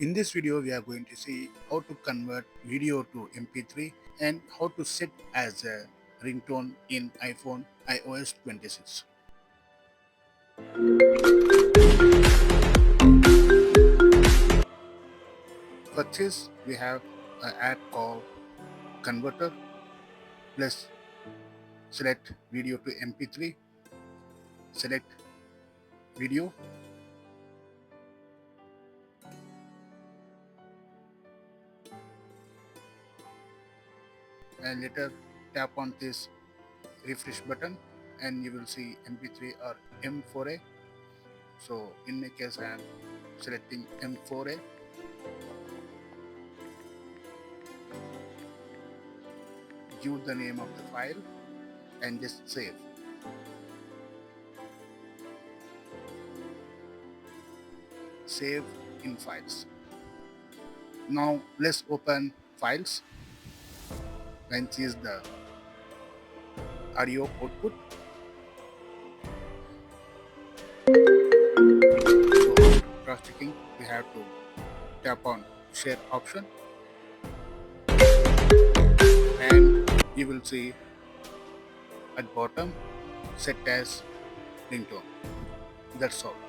In this video, we are going to see how to convert video to MP3 and how to set as a ringtone in iPhone iOS 26. For this, we have an app called Converter. Plus, select video to MP3, select video, and later tap on this refresh button and you will see MP3 or M4A. So in my case, I am selecting M4A. Give the name of the file and just save. Save in files. Now let's open files and choose the audio output. So after cross checking, we have to tap on share option and you will see at bottom set as ringtone. That's all.